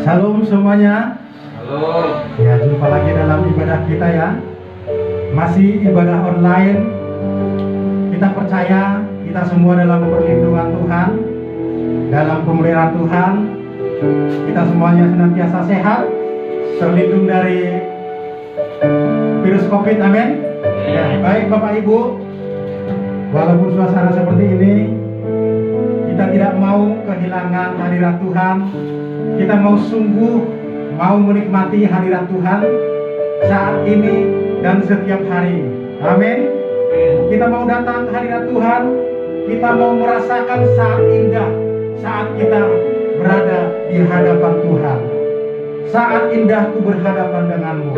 Shalom semuanya. Halo. Ya, jumpa lagi dalam ibadah kita ya. Masih ibadah online. Kita percaya kita semua dalam perlindungan Tuhan, dalam pemeliharaan Tuhan. Kita semuanya senantiasa sehat, terlindung dari virus COVID. Amin. Ya, baik Bapak Ibu. Walaupun suasana seperti ini, kita tidak mau kehilangan hadirat Tuhan. Kita mau sungguh mau menikmati hadirat Tuhan saat ini dan setiap hari. Amin. Kita mau datang ke hadirat Tuhan. Kita mau merasakan saat indah saat kita berada di hadapan Tuhan. Saat indahku berhadapan denganmu.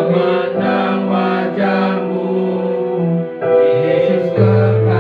Memandang wajahmu, Yesus kekal.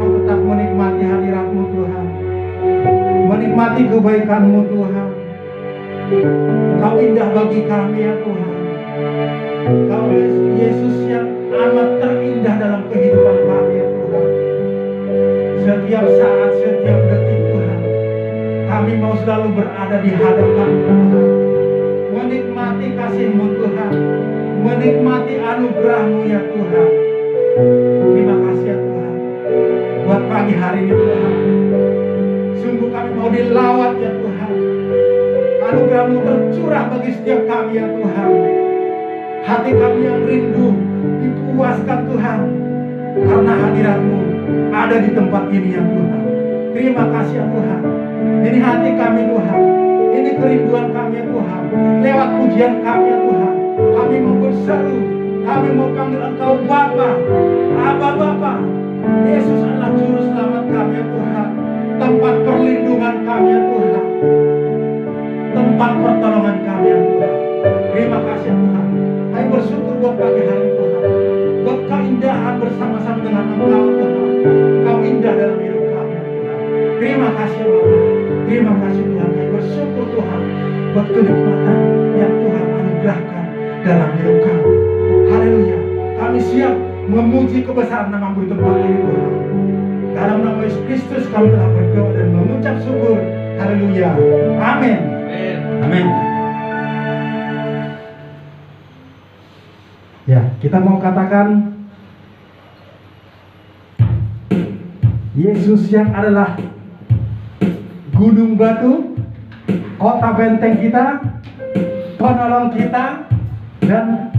mau tetap menikmati hadirat-Mu Tuhan, menikmati kebaikan-Mu Tuhan. Engkau indah bagi kami ya Tuhan. Engkau Yesus yang amat terindah dalam kehidupan kami ya Tuhan. Setiap saat, setiap detik Tuhan, kami mau selalu berada di hadapan-Mu Tuhan, menikmati kasih-Mu Tuhan, menikmati anugerah-Mu ya Tuhan. Terima kasih ya Tuhan buat pagi hari ini Tuhan. Sungguh kami mau dilawat ya Tuhan. Anugerah-Mu tercurah bagi setiap kami ya Tuhan. Hati kami yang rindu dipuaskan Tuhan, karena hadirat-Mu ada di tempat ini ya Tuhan. Terima kasih ya Tuhan. Ini hati kami Tuhan, ini kerinduan kami ya Tuhan. Lewat pujian kami ya Tuhan, kami mau berseru, kami mau panggil Engkau Bapa, Abba Bapa. Yesus adalah juru selamat kami ya Tuhan, tempat perlindungan kami ya Tuhan, tempat pertolongan kami ya Tuhan. Terima kasih ya Tuhan. Kami bersyukur buat pagi hari ini Tuhan, buat keindahan bersama-sama dengan Engkau Tuhan. Engkau indah dalam hidup kami ya Tuhan. Terima kasih ya Bapa. Terima kasih Tuhan. Kami bersyukur Tuhan buat kenikmatan yang Tuhan anugerahkan dalam hidup kami. Haleluya. Kami siap memuji kebesaran nama-Mu di tempat ini Tuhan. Dalam nama Yesus Kristus kami telah berdoa dan mengucap syukur. Haleluya. Amin. Amin. Ya, kita mau katakan Yesus yang adalah gunung batu, kota benteng kita, penolong kita, dan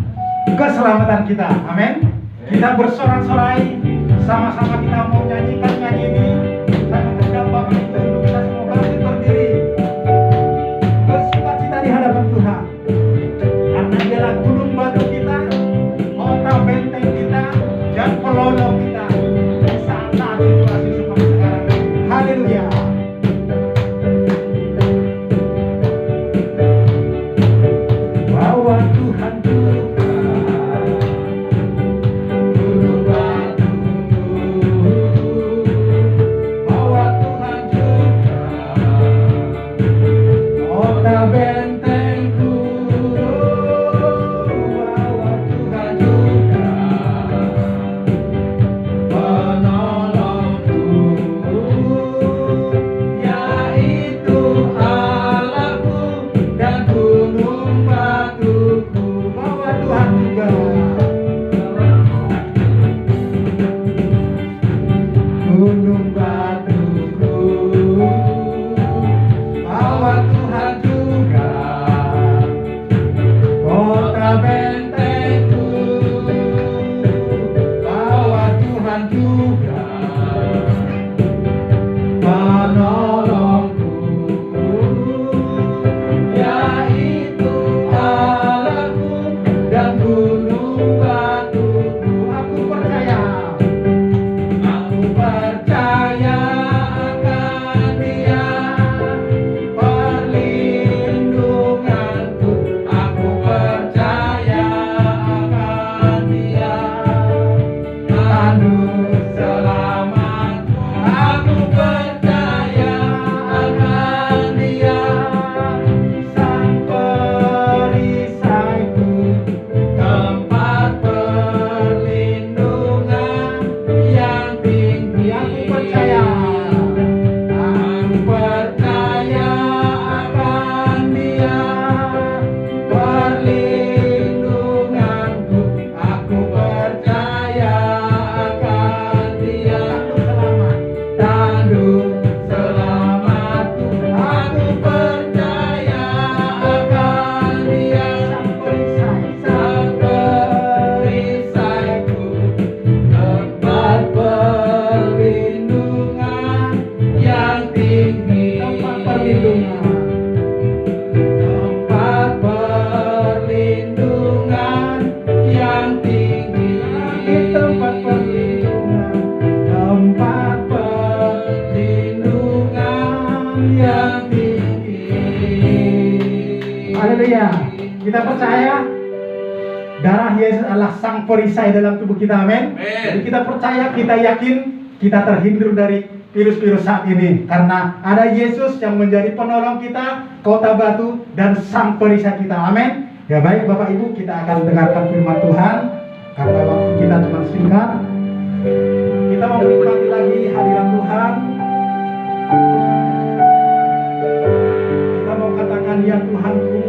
keselamatan kita. Amin. Kita bersorak-sorai, sama-sama kita mau nyanyikan nyanyi ini. Saya mengundang Bapak Ibu untuk kita semua bangkit berdiri, bersukacita di hadapan Tuhan, karena Dialah gunung batu kita, kota benteng kita, dan penolong kita di saat-saat situasi seperti sekarang. Haleluya. Bahwa Tuhan Haleluya. Kita percaya darah Yesus adalah sang perisai dalam tubuh kita. Amin. Jadi kita percaya, kita yakin kita terhindar dari virus-virus saat ini, karena ada Yesus yang menjadi penolong kita, kota batu, dan sang perisai kita. Amin. Ya baik Bapak Ibu, kita akan dengarkan firman Tuhan. Karena waktu kita cuma singkat, kita mau menikmati lagi hadirat Tuhan. Kita mau katakan, ya Tuhanku,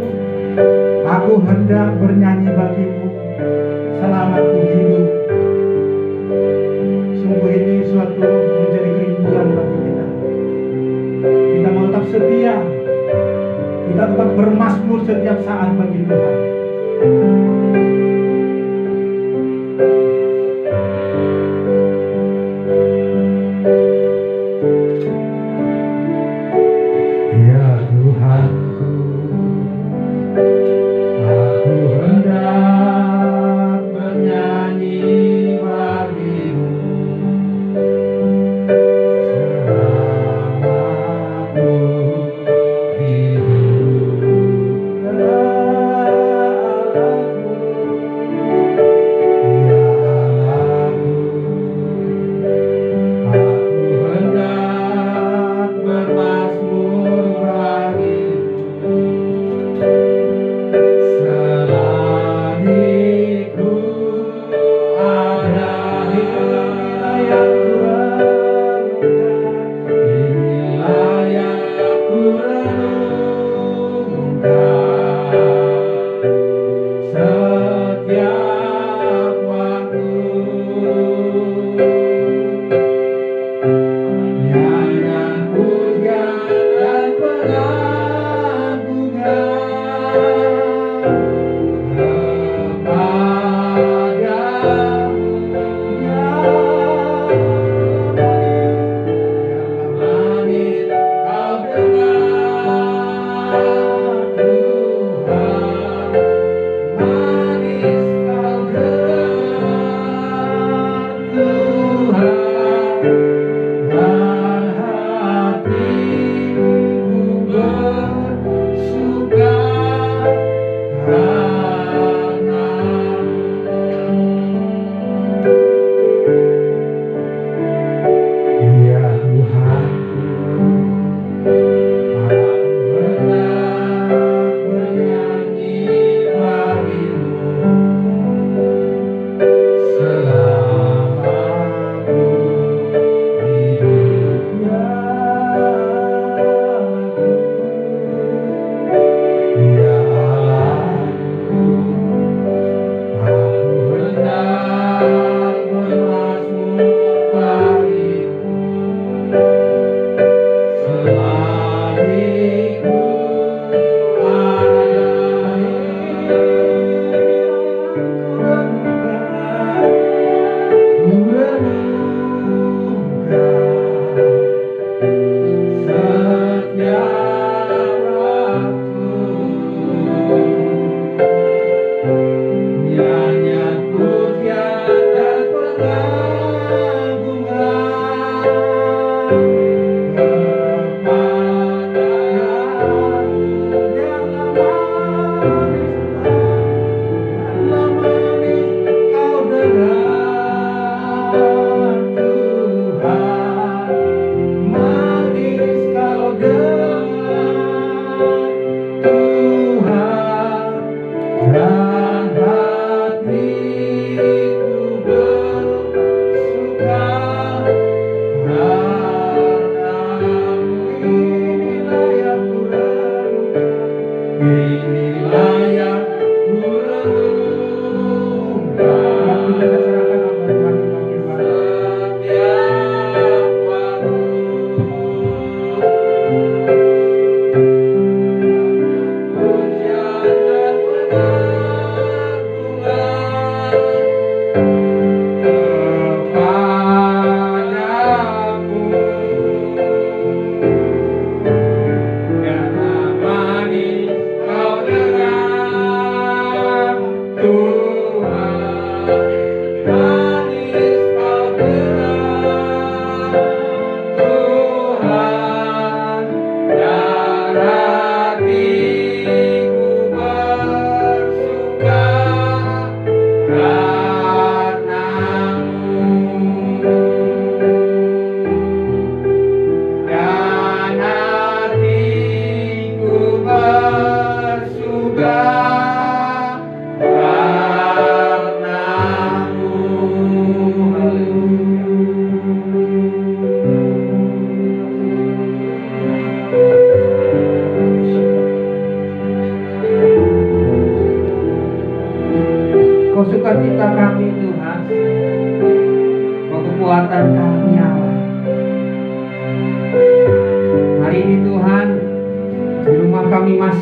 aku hendak bernyanyi bagimu selama ku hidup. Sungguh ini suatu menjadi kerinduan bagi kita. Kita mau tetap setia, kita tetap bermazmur setiap saat bagi Tuhan. Ya Tuhanku, aku hendak bernyanyi bagimu selama ku hidup. Ya Allahku,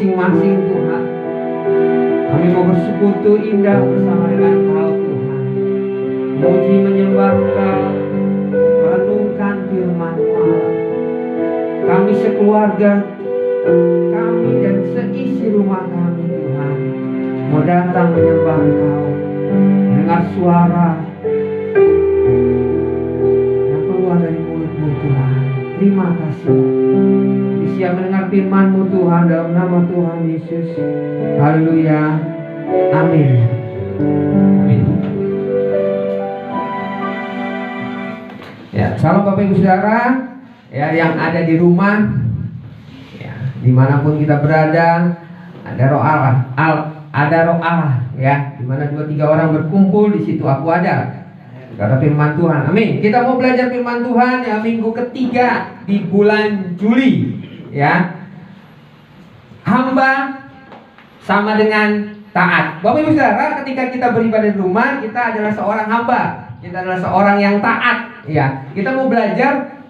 masing-masing Tuhan. Kami mau bersekutu indah bersama dengan Kau Tuhan, memuji menyembah Kau, merenungkan firman-Mu Allah. Kami sekeluarga, kami dan seisi rumah kami Tuhan, mau datang menyembah Kau, mendengar suara yang keluar dari mulut-Mu Tuhan. Terima kasih. Siap mendengar firman-Mu Tuhan, dalam nama Tuhan Yesus. Haleluya. Amin. Amin. Ya, salam Bapak Ibu Saudara ya, yang ada di rumah ya, dimanapun kita berada, ada roh Allah, ada roh Allah ya, dimana 2-3 orang berkumpul, di situ aku ada. Kata firman Tuhan. Amin. Kita mau belajar firman Tuhan ya, minggu ketiga di bulan Juli ya. Hamba sama dengan taat. Bapak Ibu Saudara, ketika kita beribadah di rumah, kita adalah seorang hamba. Kita adalah seorang yang taat ya. Kita mau belajar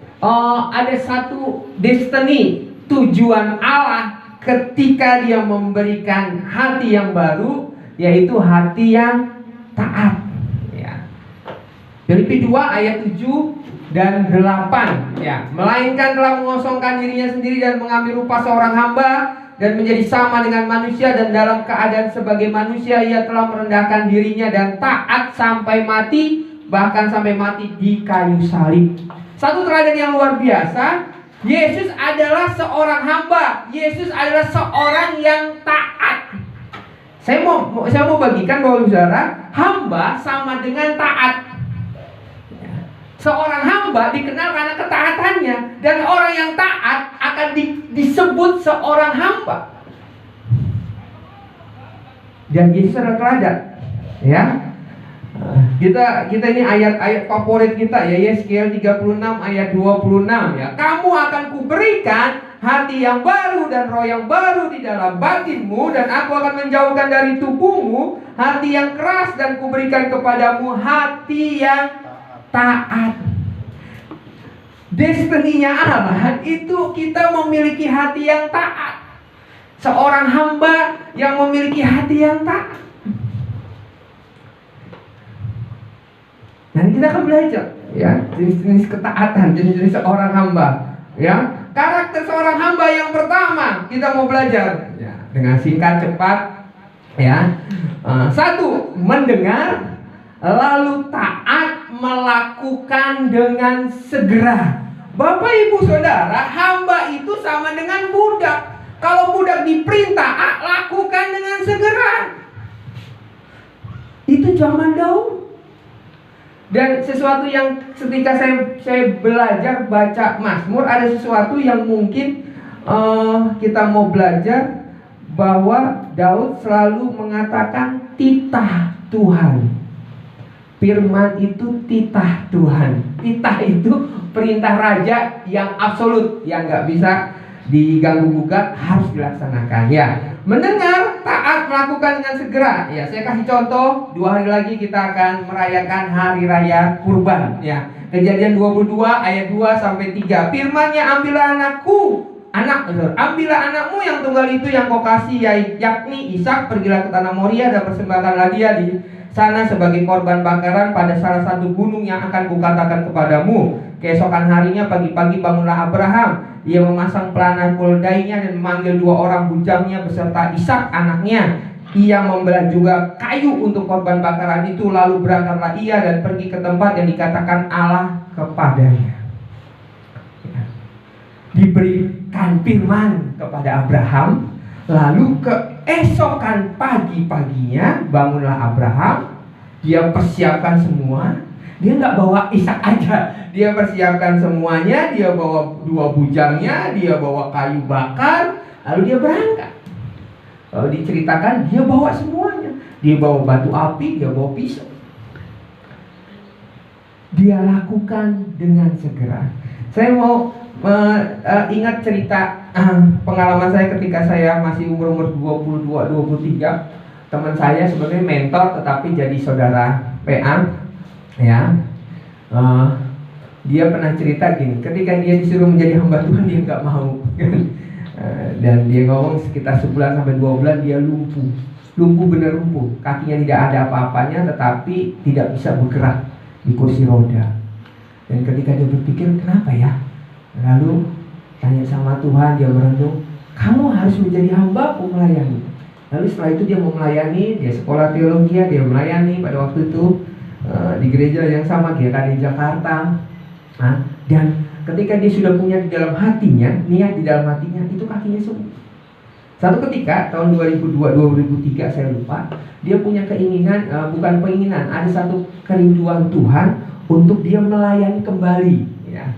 ada satu destiny, tujuan Allah ketika Dia memberikan hati yang baru, yaitu hati yang taat. Filipi 2 ayat 7 dan 8 ya. Melainkan telah mengosongkan dirinya sendiri dan mengambil rupa seorang hamba dan menjadi sama dengan manusia, dan dalam keadaan sebagai manusia Ia telah merendahkan dirinya dan taat sampai mati, bahkan sampai mati di kayu salib. Satu teladan yang luar biasa. Yesus adalah seorang hamba. Yesus adalah seorang yang taat. Saya mau bagikan bahwa saudara, hamba sama dengan taat. Seorang hamba dikenal karena ketaatannya, dan orang yang taat akan disebut seorang hamba. Dan Yesus adalah teladan, ya. Kita ini ayat-ayat favorit kita ya, Yeskiel 36 ayat 26 ya. Kamu akan kuberikan hati yang baru dan roh yang baru di dalam batinmu, dan aku akan menjauhkan dari tubuhmu hati yang keras, dan kuberikan kepadamu hati yang taat. Destininya Allah itu kita memiliki hati yang taat. Seorang hamba yang memiliki hati yang taat. Dan kita akan belajar ya, jenis-jenis ketaatan, jenis-jenis seorang hamba ya. Karakter seorang hamba yang pertama kita mau belajar ya, dengan singkat cepat ya. Satu, mendengar, lalu taat, melakukan dengan segera. Bapak Ibu Saudara, hamba itu sama dengan budak. Kalau budak diperintah, lakukan dengan segera. Itu zaman dahulu. Dan sesuatu yang ketika saya belajar baca Mazmur, ada sesuatu yang mungkin kita mau belajar, bahwa Daud selalu mengatakan titah Tuhan. Firman itu titah Tuhan. Titah itu perintah raja yang absolut, yang nggak bisa diganggu gugat, harus dilaksanakan ya. Mendengar, taat, melakukan dengan segera ya. Saya kasih contoh, 2 hari lagi kita akan merayakan hari raya kurban ya. Kejadian 22 ayat 2 sampai 3. Firman-Nya, ambillah anakmu yang tunggal itu yang kau kasih, yakni Ishak, pergilah ke tanah Moria dan persembahkanlah dia di sana sebagai korban bakaran pada salah satu gunung yang akan kukatakan kepadamu. Keesokan harinya pagi-pagi bangunlah Abraham. Ia memasang pelana keledainya dan memanggil 2 orang bujangnya beserta Ishak anaknya. Ia membelah juga kayu untuk korban bakaran itu. Lalu berangkatlah ia dan pergi ke tempat yang dikatakan Allah kepadanya. Diberikan firman kepada Abraham. Lalu keesokan pagi-paginya bangunlah Abraham. Dia persiapkan semua. Dia nggak bawa Ishak aja, dia persiapkan semuanya. Dia bawa 2 bujangnya, dia bawa kayu bakar, lalu dia berangkat. Lalu diceritakan dia bawa semuanya. Dia bawa batu api, dia bawa pisau. Dia lakukan dengan segera. Saya mau ingat cerita pengalaman saya ketika saya masih umur 22-23. Teman saya sebenarnya mentor tetapi jadi saudara PA ya. Dia pernah cerita gini, ketika dia disuruh menjadi hamba Tuhan dia nggak mau. Dan dia ngomong sekitar sebulan sampai 2 bulan dia lumpuh bener lumpuh, kakinya tidak ada apa-apanya tetapi tidak bisa bergerak di kursi roda. Dan ketika dia berpikir kenapa ya, lalu tanya sama Tuhan, dia merenung, kamu harus menjadi hamba-Ku melayani. Lalu setelah itu dia mau melayani, dia sekolah teologi, dia melayani pada waktu itu di gereja yang sama, GKD Jakarta. Dan ketika dia sudah punya di dalam hatinya, niat di dalam hatinya, itu kakinya sembuh. Satu ketika tahun 2002-2003 saya lupa, dia punya keinginan, bukan keinginan, ada satu kerinduan Tuhan untuk dia melayani kembali, ya.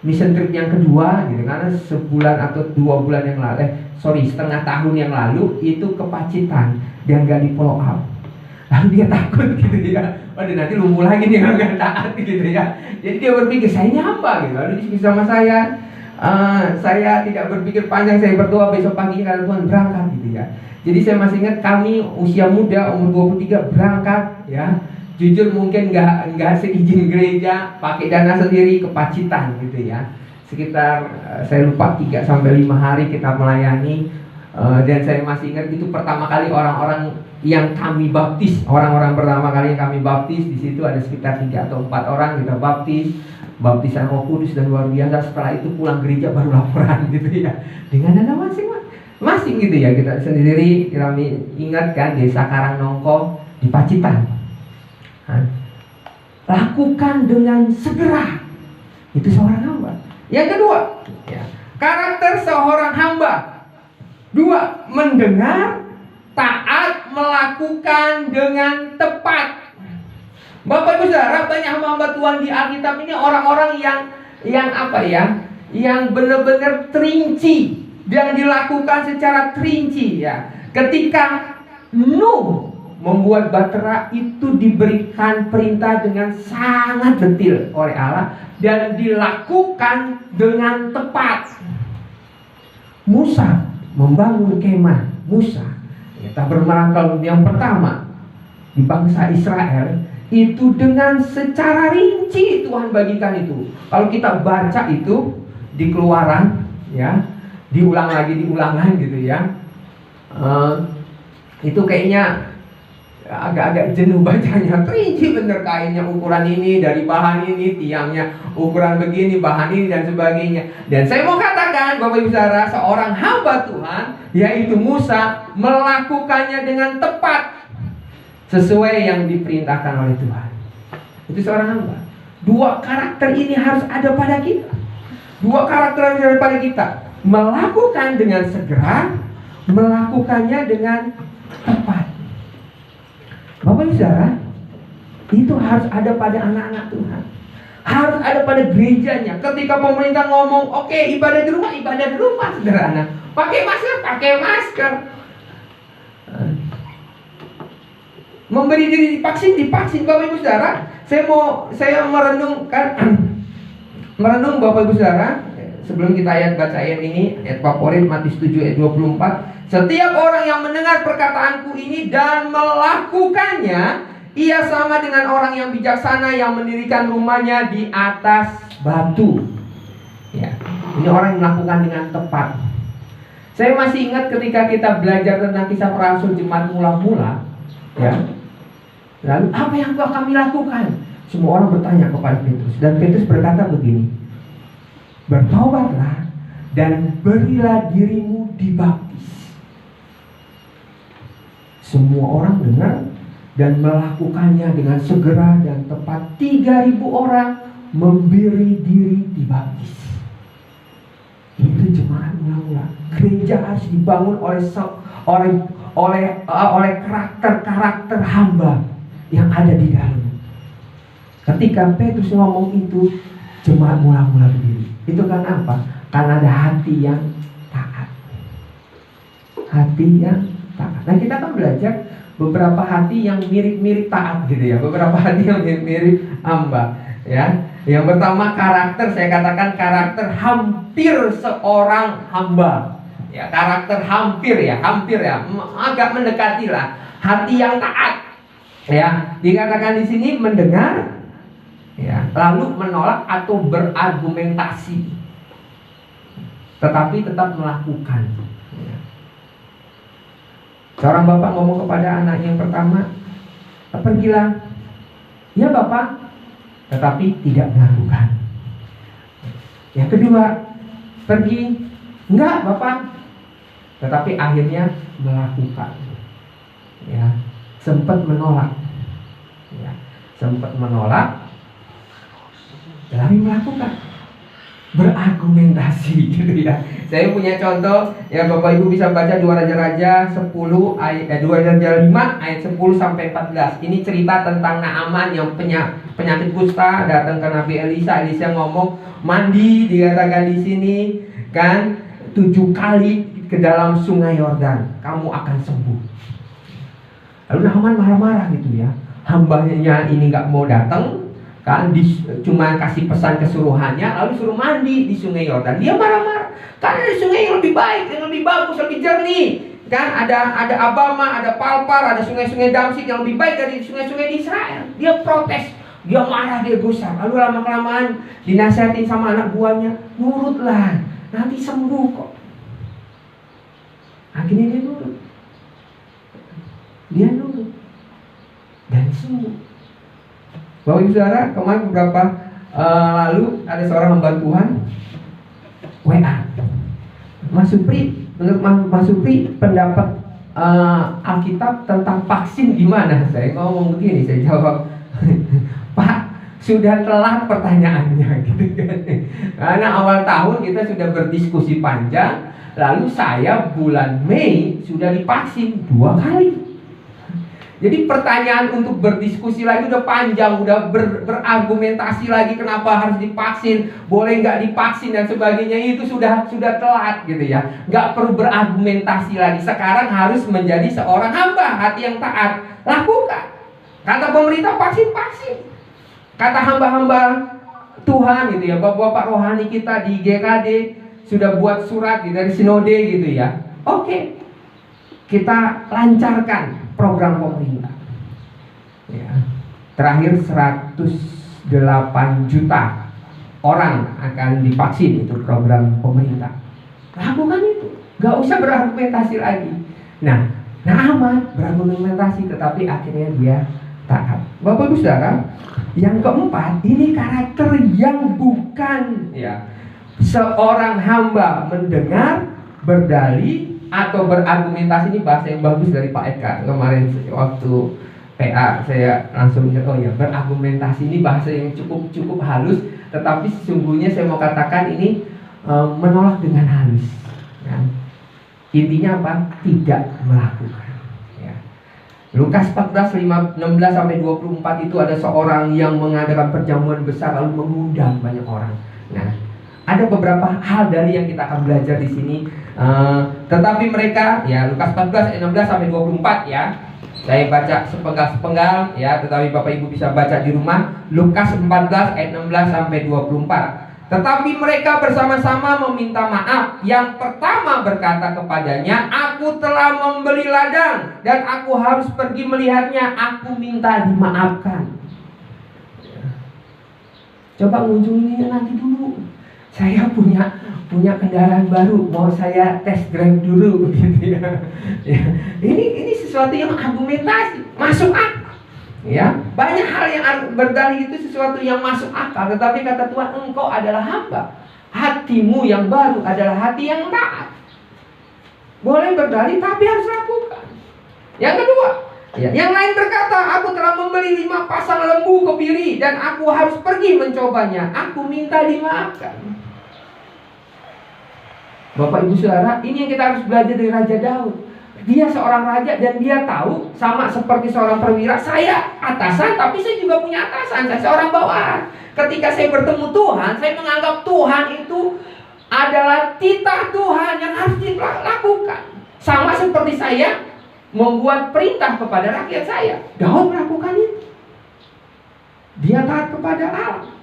Mission trip yang kedua, gitu, karena sebulan atau 2 bulan yang lalu, setengah tahun yang lalu itu ke Pacitan dan gak di follow up. Lalu dia takut gitu ya, waduh nanti lumpuh lagi nih kalau gak taat gitu ya. Jadi dia berpikir saya ini hamba gitu. Lalu diskusi sama saya tidak berpikir panjang, saya berdoa besok paginya kata Tuhan berangkat gitu ya. Jadi saya masih ingat kami usia muda umur 23 berangkat ya. Jujur mungkin nggak seizin gereja, pakai dana sendiri ke Pacitan gitu ya. Sekitar saya lupa 3 sampai 5 hari kita melayani. Dan saya masih ingat itu pertama kali orang-orang yang kami baptis, orang-orang pertama kali yang kami baptis di situ ada sekitar 3 atau 4 orang kita baptisan Roh Kudus dan luar biasa. Setelah itu pulang gereja baru laporan gitu ya, dengan dana masing-masing gitu ya. Kita sendiri kami ingatkan desa Karangnongko di Pacitan. Lakukan dengan segera, itu seorang hamba. Yang kedua, ya, karakter seorang hamba. 2, mendengar, taat, melakukan dengan tepat. Bapak Ibu Saudara, banyak hamba Tuhan di Alkitab ini orang-orang yang apa ya, yang benar-benar terinci dan dilakukan secara terinci ya. Ketika Nuh membuat bahtera itu diberikan perintah dengan sangat detail oleh Allah dan dilakukan dengan tepat. Musa membangun kemah, tabernakel yang pertama di bangsa Israel itu dengan secara rinci Tuhan bagikan itu. Kalau kita baca itu di Keluaran ya, diulang lagi diulangan gitu ya, itu kayaknya agak-agak jenuh bacanya. Rinci bener, kainnya ukuran ini, dari bahan ini, tiangnya ukuran begini, bahan ini dan sebagainya. Dan saya mau katakan Bapak Ibu Saudara, seorang hamba Tuhan yaitu Musa melakukannya dengan tepat sesuai yang diperintahkan oleh Tuhan. Itu seorang hamba. 2 karakter ini harus ada pada kita. 2 karakter harus ada pada kita. Melakukan dengan segera, melakukannya dengan tepat. Bapak Ibu Saudara, itu harus ada pada anak-anak Tuhan, harus ada pada gerejanya. Ketika pemerintah ngomong, oke, ibadah di rumah sederhana. Pakai masker. Memberi diri divaksin. Bapak Ibu Saudara, saya merenung Bapak Ibu Saudara. Sebelum kita baca ayat ini, ayat favorit Matius 7 ayat 24. Setiap orang yang mendengar perkataanku ini dan melakukannya, ia sama dengan orang yang bijaksana yang mendirikan rumahnya di atas batu. Ya, ini orang yang melakukan dengan tepat. Saya masih ingat ketika kita belajar tentang kisah para rasul jemaat mula-mula, ya. Lalu apa yang kami lakukan? Semua orang bertanya kepada Petrus, dan Petrus berkata begini, bertobatlah dan berilah dirimu dibaptis. Semua orang dengar dan melakukannya dengan segera dan tepat. 3.000 orang memberi diri dibaptis. Itu jemaat mula-mula. Gereja harus dibangun oleh karakter hamba yang ada di dalam. Ketika Petrus ngomong itu, jemaat mula-mula berdiri. Itu karena apa? Karena ada hati yang taat. Hati yang taat. Nah, kita akan belajar beberapa hati yang mirip-mirip taat gitu ya. Beberapa hati yang mirip-mirip hamba ya. Yang pertama karakter, saya katakan karakter hampir seorang hamba. Ya, karakter hampir ya, agak mendekati lah. Hati yang taat. Ya, dikatakan di sini mendengar ya, lalu menolak atau berargumentasi. tetapi tetap melakukan. Seorang bapak ngomong kepada anak yang pertama, pergilah. Ya bapak, tetapi tidak melakukan. Yang kedua, pergi. Enggak bapak, tetapi akhirnya melakukan. Ya, sempat menolak. Ya, sempat menolak, tetapi melakukan. Berargumentasi gitu ya. Saya punya contoh ya, Bapak Ibu bisa baca 2 Raja-Raja 10 ayat 2 Raja 5 ayat 10 sampai 14. Ini cerita tentang Naaman yang penyakit kusta datang ke Nabi Elisa. Elisa ngomong, mandi dikatakan di sini kan 7 kali ke dalam sungai Yordan, kamu akan sembuh. Lalu Naaman marah-marah gitu ya. Hambanya ini nggak mau datang kan, cuma kasih pesan kesuruhannya, lalu suruh mandi di sungai Yordan. Dia marah-marah karena di sungai yang lebih baik, yang lebih bagus, lebih jernih kan. Ada Abama, ada Palpar, ada sungai-sungai Damsik yang lebih baik dari sungai-sungai di Israel. Dia protes, dia marah, dia gusar. Lalu lama-kelamaan dinasihatin sama anak buahnya, nurutlah, nanti sembuh kok. Akhirnya dia nurut. Dia nurut dan sembuh. Bapak Ibu Saudara, kemarin beberapa lalu ada seorang hamba Tuhan WA, Mas Supri, menurut Mas Supri pendapat Alkitab tentang vaksin gimana? Saya ngomong begini, saya jawab, Pak, sudah telat pertanyaannya gitu kan. Karena awal tahun kita sudah berdiskusi panjang, lalu saya bulan Mei sudah divaksin 2 kali. Jadi pertanyaan untuk berdiskusi lagi udah panjang, udah berargumentasi lagi kenapa harus divaksin, boleh nggak divaksin dan sebagainya, itu sudah telat gitu ya. Nggak perlu berargumentasi lagi. Sekarang harus menjadi seorang hamba hati yang taat. Lakukan. Kata pemerintah vaksin. Kata hamba-hamba Tuhan gitu ya, bapak-bapak rohani kita di GKD sudah buat surat gitu, dari sinode gitu ya. Oke, kita lancarkan program pemerintah ya. Terakhir 108 juta orang akan divaksin, itu program pemerintah. Lakukan itu, gak usah berargumentasi lagi. Nah Naaman berargumentasi, tetapi akhirnya dia taat. Bapak Ibu Saudara, yang keempat, ini karakter yang bukan ya seorang hamba mendengar, berdalih atau berargumentasi. Ini bahasa yang bagus dari Pak Eka kemarin waktu PA, saya langsung lihat, oh ya, berargumentasi ini bahasa yang cukup halus, tetapi sesungguhnya saya mau katakan ini menolak dengan halus ya. Intinya apa? Tidak melakukan ya. Lukas 14, 16 sampai 24 itu ada seorang yang mengadakan perjamuan besar lalu mengundang banyak orang. Nah, ada beberapa hal dari yang kita akan belajar di sini. Tetapi mereka, ya, Lukas 14 ayat 16 sampai 24 ya. Saya baca sepenggal-sepenggal ya, tetapi Bapak Ibu bisa baca di rumah. Lukas 14 ayat 16 sampai 24. Tetapi mereka bersama-sama meminta maaf. Yang pertama berkata kepadanya, aku telah membeli ladang dan aku harus pergi melihatnya. Aku minta dimaafkan. Coba ngunjunginya nanti dulu. Saya punya kendaraan baru, mau saya test drive dulu gitu ya. Ini sesuatu yang argumentasi, masuk akal. Ya, banyak hal yang berdalih itu sesuatu yang masuk akal, tetapi kata Tuhan, engkau adalah hamba. Hatimu yang baru adalah hati yang taat. Boleh berdalih tapi harus lakukan. Yang kedua, ya, yang lain berkata, aku telah membeli 5 pasang lembu kebiri dan aku harus pergi mencobanya. Aku minta dimaafkan. Bapak Ibu Saudara, ini yang kita harus belajar dari Raja Daud. Dia seorang raja dan dia tahu, sama seperti seorang perwira, saya atasan tapi saya juga punya atasan, saya seorang bawahan. Ketika saya bertemu Tuhan, saya menganggap Tuhan itu adalah titah Tuhan yang harus dilakukan. Sama seperti saya membuat perintah kepada rakyat saya. Daud melakukan itu. Dia taat kepada Allah.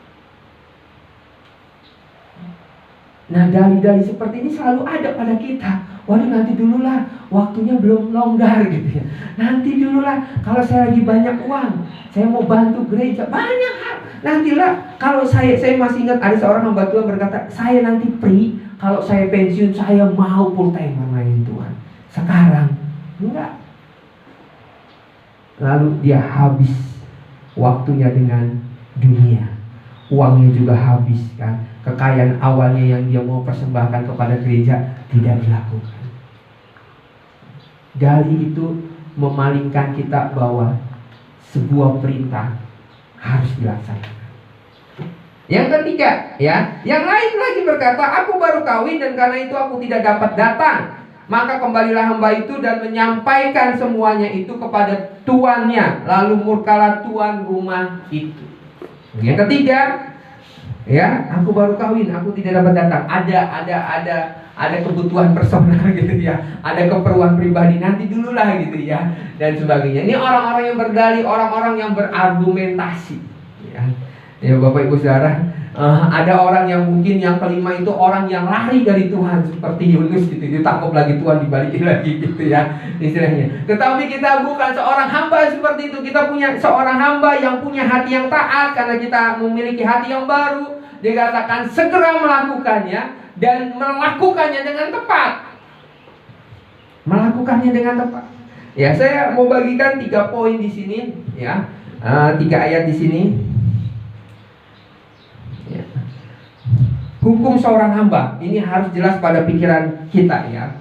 Nah, dalih-dalih seperti ini selalu ada pada kita. Waduh, nanti dululah, waktunya belum longgar gitu ya. Nanti dululah, kalau saya lagi banyak uang, saya mau bantu gereja, banyak hal. Nantilah, kalau saya masih ingat ada seorang hamba Tuhan berkata, saya nanti free kalau saya pensiun saya mau full time melayani Tuhan. Sekarang enggak. Lalu dia habis waktunya dengan dunia, uangnya juga habis kan. Kekayaan awalnya yang dia mau persembahkan kepada gereja tidak dilakukan. Dari itu memalingkan kita bahwa sebuah perintah harus dilaksanakan. Yang ketiga, ya, yang lain lagi berkata, aku baru kawin dan karena itu aku tidak dapat datang. Maka kembalilah hamba itu dan menyampaikan semuanya itu kepada tuannya. Lalu murkalah tuan rumah itu. Yang ketiga, ya, aku baru kawin, aku tidak dapat datang. Ada kebutuhan personal gitu ya, ada keperluan pribadi, nanti dulu lah gitu ya, dan sebagainya. Ini orang-orang yang berdalih, orang-orang yang berargumentasi. Ya Bapak Ibu Saudara, ada orang yang mungkin yang kelima itu orang yang lari dari Tuhan seperti Yunus gitu, ditangkap lagi Tuhan, dibalikin lagi gitu ya istilahnya. Tetapi kita bukan seorang hamba seperti itu. Kita punya seorang hamba yang punya hati yang taat karena kita memiliki hati yang baru. Dikatakan segera melakukannya dan melakukannya dengan tepat. Melakukannya dengan tepat. Ya, saya mau bagikan 3 poin di sini ya. 3 ayat di sini. Ya. Hukum seorang hamba ini harus jelas pada pikiran kita ya.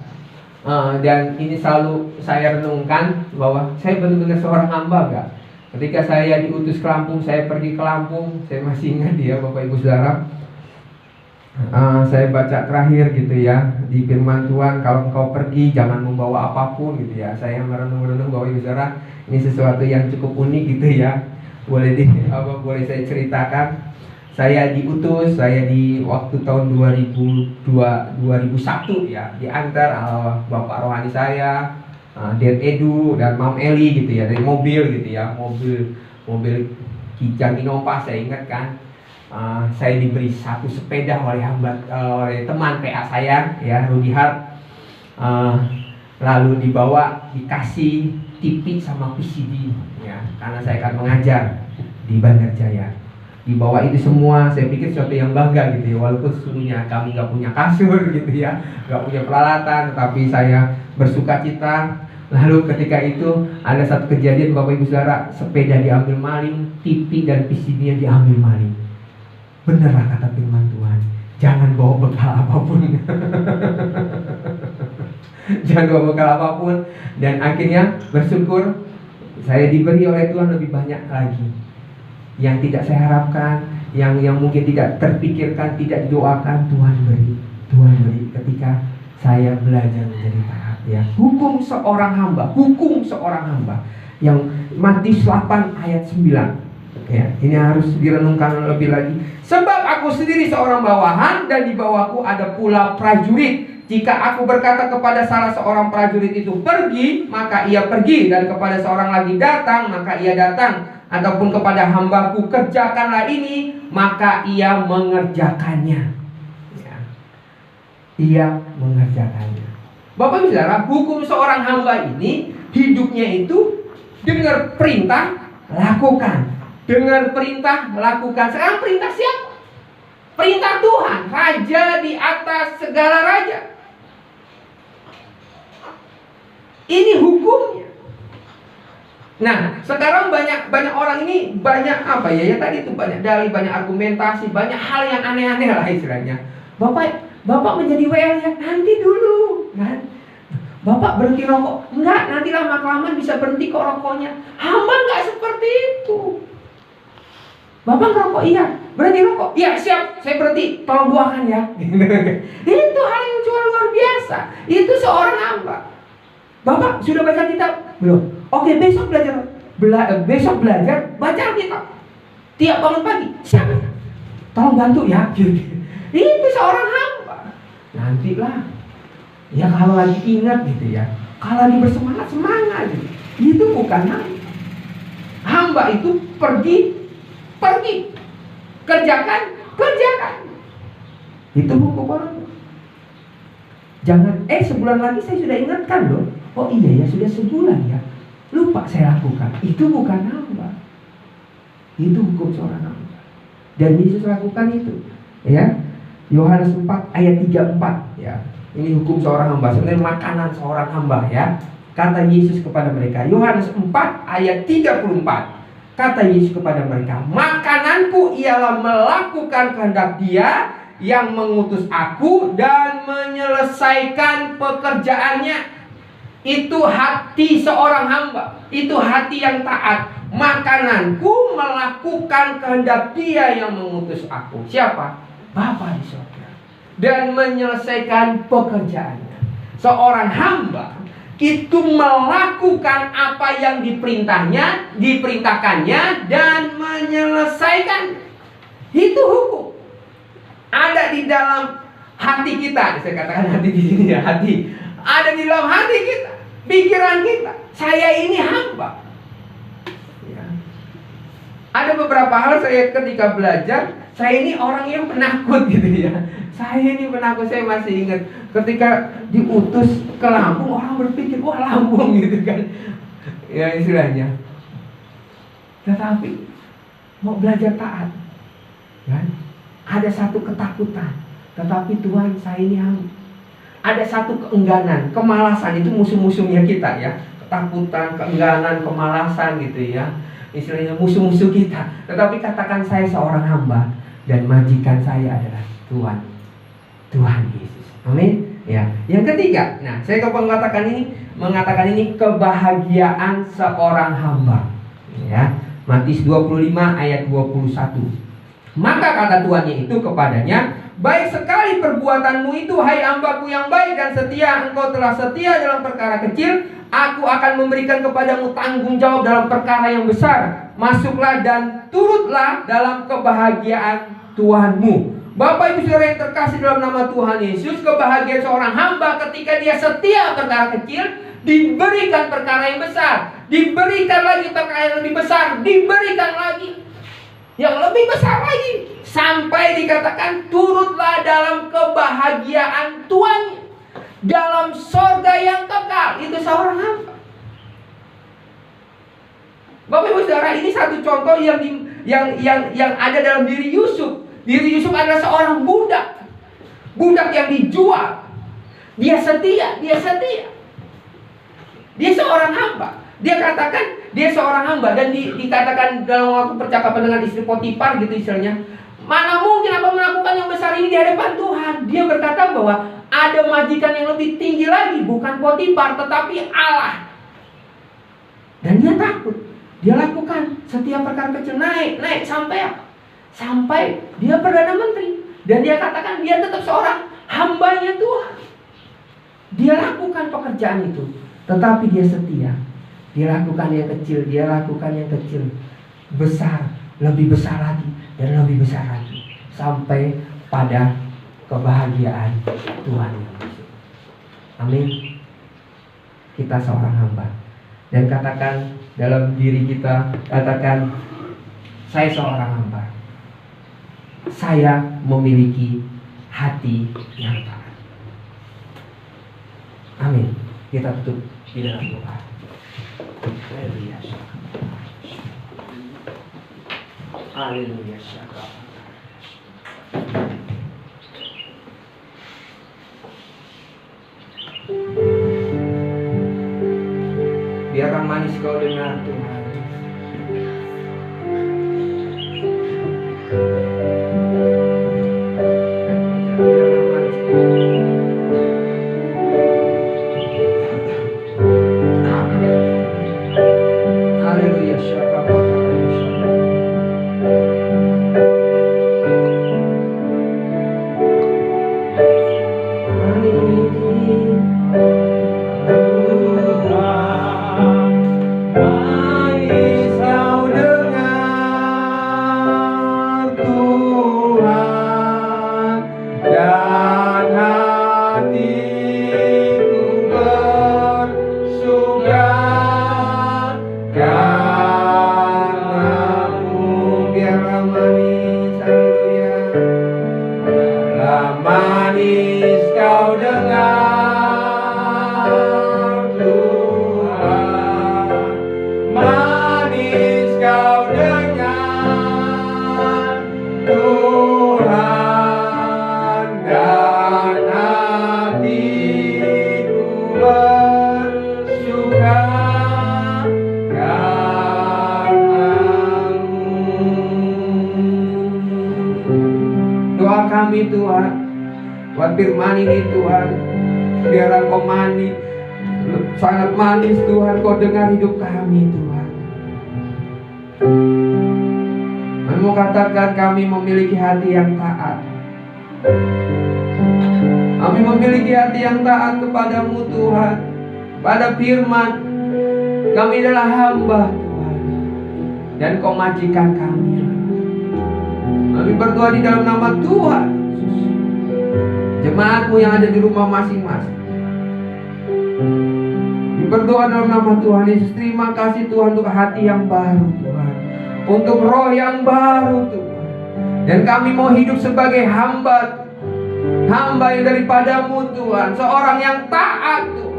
Dan ini selalu saya renungkan bahwa saya benar-benar seorang hamba enggak? Ketika saya diutus ke Lampung, saya pergi ke Lampung, saya masih ingat ya Bapak Ibu Saudara. Saya baca terakhir gitu ya di firman Tuhan, kalau engkau pergi jangan membawa apapun gitu ya. Saya merenung-renung Bapak Ibu Saudara, ini sesuatu yang cukup unik gitu ya. Boleh saya ceritakan. Saya diutus, saya di waktu tahun 2001 ya, diantar Bapak rohani saya, Dad Edu dan Mam Eli gitu ya, dari mobil gitu ya, mobil Kijang Innova saya ingat kan. Saya diberi satu sepeda oleh teman PA saya ya, Rudy Hart. Lalu dikasih TV sama VCD ya, karena saya akan mengajar di Bandar Jaya. Dibawa itu semua, saya pikir sesuatu yang bangga gitu ya, walaupun sesungguhnya kami nggak punya kasur gitu ya, nggak punya peralatan, tetapi saya bersuka cita. Lalu ketika itu ada satu kejadian Bapak Ibu Saudara, sepeda diambil maling, TV dan VCD-nya diambil maling. Benerlah kata firman Tuhan, jangan bawa bekal apapun. Jangan bawa bekal apapun. Dan akhirnya bersyukur saya diberi oleh Tuhan lebih banyak lagi yang tidak saya harapkan, yang mungkin tidak terpikirkan, tidak didoakan. Tuhan beri ketika saya belajar menjadi taat ya. Hukum seorang hamba yang Matius 8 ayat 9 ya, ini harus direnungkan lebih lagi. Sebab aku sendiri seorang bawahan dan di bawahku ada pula prajurit. Jika aku berkata kepada salah seorang prajurit itu pergi, maka ia pergi, dan kepada seorang lagi datang, maka ia datang. Ataupun kepada hambaku kerjakanlah ini, maka ia mengerjakannya ya. Ia mengerjakannya. Bapak Ibu Saudara, hukum seorang hamba ini hidupnya itu dengar perintah, lakukan. Dengar perintah, lakukan. Sekarang perintah siapa? Perintah Tuhan, Raja di atas segala raja. Ini hukumnya. Nah, sekarang banyak orang ini banyak apa ya? Ya tadi itu banyak dalih, banyak argumentasi, banyak hal yang aneh-aneh lah istilahnya. Bapak menjadi WL ya, nanti dulu, kan? Bapak berhenti rokok, enggak, nanti lama-kelamaan bisa berhenti kok rokoknya. Hamba enggak seperti itu. Bapak ngerokok, iya, berhenti rokok, iya siap, saya berhenti, tolong doakan ya. Itu hal yang luar biasa. Itu seorang hamba. Bapak sudah baca kitab? Belum. Oke, besok belajar baca kitab. Tiap bangun pagi, siapa? Tolong bantu ya. Itu seorang hamba. Nantilah. Ya kalau lagi ingat gitu ya. Kalau lagi bersemangat, semangat gitu. Itu bukan hamba. Hamba itu pergi. Kerjakan. Itu hukum orang. Jangan, sebulan lagi saya sudah ingatkan loh. Oh iya ya, sudah sebulan ya. Lupa saya lakukan. Itu bukan hamba. Itu hukum seorang hamba. Dan Yesus lakukan itu. Ya. Yohanes 4 ayat 34 ya. Ini hukum seorang hamba, sebenarnya makanan seorang hamba ya. Kata Yesus kepada mereka, Yohanes 4 ayat 34. Kata Yesus kepada mereka, makananku ialah melakukan kehendak Dia yang mengutus aku dan menyelesaikan pekerjaannya. Itu hati seorang hamba, itu hati yang taat. Makananku melakukan kehendak Dia yang mengutus aku. Siapa? Bapa di surga. Dan menyelesaikan pekerjaannya. Seorang hamba itu melakukan apa yang diperintahkannya dan menyelesaikan. Itu hukum. Ada di dalam hati kita. Saya katakan hati di sini ya, hati. Ada di dalam hati kita, pikiran kita. Saya ini hamba. Ya. Ada beberapa hal saya ketika belajar, saya ini orang yang penakut gitu ya. Saya ini penakut, saya masih ingat ketika diutus ke Lampung, orang berpikir, wah Lampung gitu kan. Ya istilahnya. Tetapi mau belajar taat, kan? Ada satu ketakutan, tetapi Tuhan, saya ini hamba. Ada satu keengganan, kemalasan, itu musuh-musuhnya kita ya. Ketakutan, keengganan, kemalasan gitu ya. Istilahnya musuh-musuh kita. Tetapi katakan saya seorang hamba dan majikan saya adalah Tuhan Yesus. Amin. Ya. Yang ketiga, nah saya mengatakan ini kebahagiaan seorang hamba. Ya. Matius 25 ayat 21. Maka kata tuannya itu kepadanya, baik sekali perbuatanmu itu, hai hambaku yang baik dan setia. Engkau telah setia dalam perkara kecil, aku akan memberikan kepadamu tanggung jawab dalam perkara yang besar. Masuklah dan turutlah dalam kebahagiaan Tuhanmu. Bapak Ibu Saudara yang terkasih dalam nama Tuhan Yesus, kebahagiaan seorang hamba ketika dia setia perkara kecil, diberikan perkara yang besar, diberikan lagi perkara yang lebih besar, diberikan lagi yang lebih besar lagi, sampai dikatakan turutlah dalam kebahagiaan Tuhan, dalam sorga yang kekal. Itu seorang hamba. Bapak Ibu Saudara, ini satu contoh yang ada dalam diri Yusuf. Diri Yusuf adalah seorang budak yang dijual. Dia setia. Dia seorang hamba. Dia katakan dia seorang hamba, dan dikatakan dalam waktu percakapan dengan istri Potifar gitu istilahnya, mana mungkin apa melakukan yang besar ini di hadapan Tuhan. Dia berkata bahwa ada majikan yang lebih tinggi lagi, bukan Potifar tetapi Allah. Dan dia takut. Dia lakukan setiap perkara kecil, naik sampai apa? Sampai dia Perdana Menteri. Dan dia katakan dia tetap seorang hambanya Tuhan. Dia lakukan pekerjaan itu, tetapi dia setia. Dia lakukan yang kecil, besar, lebih besar lagi, dan lebih besar lagi, sampai pada kebahagiaan Tuhan. Amin. Kita seorang hamba. Dan katakan dalam diri kita, katakan, saya seorang hamba. Saya memiliki hati yang taat. Amin. Kita tutup di dalam doa. Haleluya. Haleluya. Biarkan manis kau dengar Tuhan. buat firman ini Tuhan. Biar Engkau manis, sangat manis Tuhan, Kau dengar hidup kami Tuhan. Kami mau katakan kami memiliki hati yang taat. Kami memiliki hati yang taat kepadamu Tuhan, pada firman. Kami adalah hamba Tuhan, dan Kau majikan kami. Kami berdoa di dalam nama Tuhan Yesus. Jemaat-Mu yang ada di rumah masing-masing, kami berdoa dalam nama Tuhan Yesus. Terima kasih Tuhan untuk hati yang baru Tuhan, untuk roh yang baru Tuhan. Dan kami mau hidup sebagai hamba, hamba yang daripadamu Tuhan, seorang yang taat Tuhan.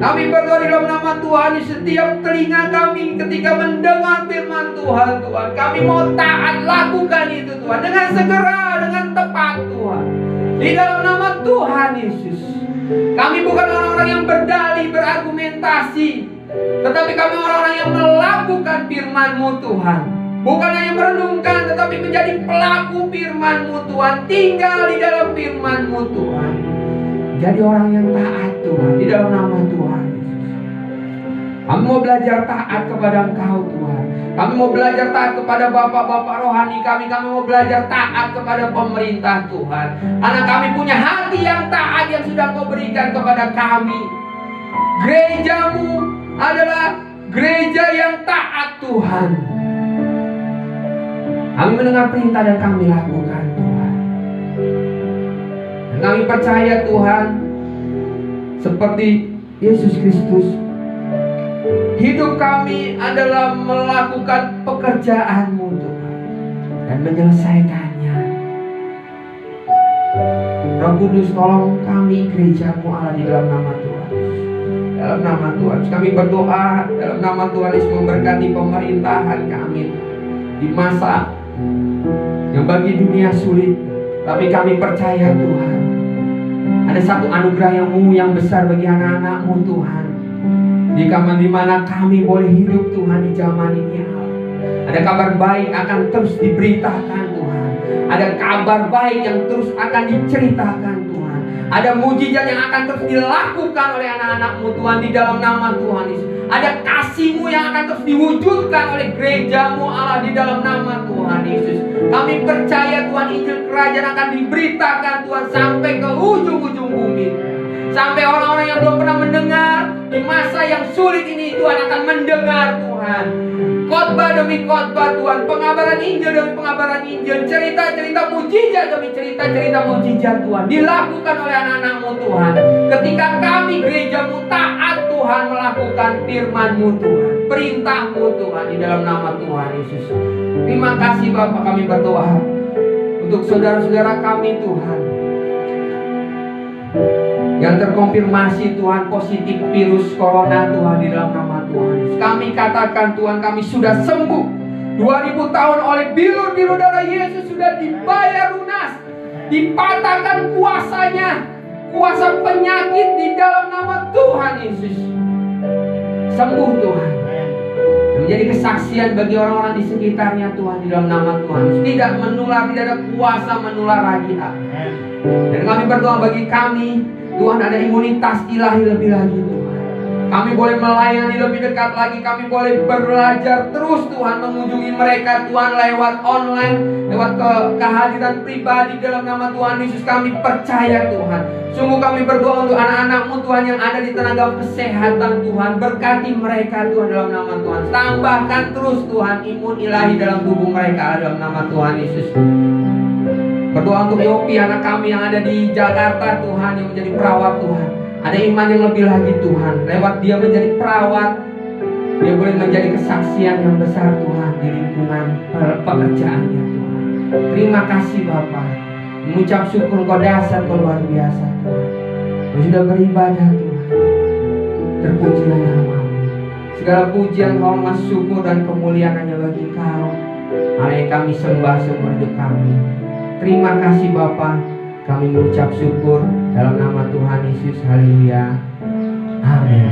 Kami berdoa di dalam nama Tuhan, di setiap telinga kami ketika mendengar firman Tuhan, Tuhan, kami mau taat lakukan itu Tuhan, dengan segera, dengan tepat Tuhan, di dalam nama Tuhan Yesus. Kami bukan orang-orang yang berdalih, berargumentasi, tetapi kami orang-orang yang melakukan firman-Mu Tuhan. Bukan hanya merenungkan, tetapi menjadi pelaku firman-Mu Tuhan, tinggal di dalam firman-Mu Tuhan. Jadi orang yang taat Tuhan, di dalam nama Tuhan Yesus. Kami mau belajar taat kepada Engkau Tuhan. Kami mau belajar taat kepada bapak-bapak rohani kami. Kami mau belajar taat kepada pemerintah Tuhan. Karena kami punya hati yang taat yang sudah Kau berikan kepada kami. Gereja-Mu adalah gereja yang taat Tuhan. Kami mendengar perintah dan kami lakukan Tuhan. Dan kami percaya Tuhan, seperti Yesus Kristus, hidup kami adalah melakukan pekerjaan-Mu Tuhan dan menyelesaikannya. Roh Kudus, tolong kami, gereja-Mu Allah, di dalam nama Tuhan. Dalam nama Tuhan kami berdoa, dalam nama Tuhan Yesus, memberkati pemerintahan kami di masa yang bagi dunia sulit. Tapi kami percaya Tuhan, ada satu anugerah yang besar bagi anak-anak-Mu Tuhan, di mana kami boleh hidup Tuhan di zaman ini. Ada kabar baik akan terus diberitakan Tuhan. Ada kabar baik yang terus akan diceritakan Tuhan. Ada mujizat yang akan terus dilakukan oleh anak-anak-Mu Tuhan di dalam nama Tuhan Yesus. Ada kasih-Mu yang akan terus diwujudkan oleh gereja-Mu Allah di dalam nama Tuhan Yesus. Kami percaya Tuhan, Injil Kerajaan akan diberitakan Tuhan sampai ke ujung-ujung bumi. Sampai orang-orang yang belum pernah mendengar di masa yang sulit ini, Tuhan akan mendengar Tuhan. Khotbah demi khotbah Tuhan, pengabaran Injil demi pengabaran Injil, cerita-cerita mujizat demi cerita-cerita mujizat Tuhan dilakukan oleh anak-anak-Mu Tuhan. Ketika kami gereja-Mu taat Tuhan, melakukan firman-Mu Tuhan, perintah-Mu Tuhan, di dalam nama Tuhan Yesus. Terima kasih Bapak, kami berdoa untuk saudara-saudara kami Tuhan yang terkonfirmasi Tuhan positif virus corona Tuhan, di dalam nama Tuhan Yesus. Kami katakan Tuhan, kami sudah sembuh. 2000 tahun oleh bilur-bilur darah Yesus sudah dibayar lunas. Dipatahkan kuasanya, kuasa penyakit di dalam nama Tuhan Yesus. Sembuh Tuhan, menjadi kesaksian bagi orang-orang di sekitarnya Tuhan, di dalam nama Tuhan Yesus. Tidak menular, tidak ada kuasa menular lagi. Dan kami berdoa bagi kami Tuhan, ada imunitas ilahi lebih lagi Tuhan. Kami boleh melayani lebih dekat lagi. Kami boleh belajar terus Tuhan, mengunjungi mereka Tuhan lewat online, lewat kehadiran pribadi dalam nama Tuhan Yesus. Kami percaya Tuhan, sungguh kami berdoa untuk anak-anak-Mu Tuhan yang ada di tenaga kesehatan Tuhan. Berkati mereka Tuhan dalam nama Tuhan. Tambahkan terus Tuhan imun ilahi dalam tubuh mereka dalam nama Tuhan Yesus. Berdoa untuk Yopi, anak kami yang ada di Jakarta Tuhan, yang menjadi perawat Tuhan. Ada iman yang lebih lagi Tuhan. Lewat dia menjadi perawat, dia boleh menjadi kesaksian yang besar Tuhan di lingkungan pekerjaannya Tuhan. Terima kasih Bapa. Mengucap syukur Kau dasar, Kau luar biasa Tuhan. Kau sudah beribadah Tuhan. Terpujilah nama-Mu. Segala pujian, hormat, syukur dan kemuliaan hanya bagi Kau. Allah yang kami sembah seumur hidup kami. Terima kasih Bapa. Kami mengucap syukur dalam nama Tuhan Yesus. Haleluya. Amin.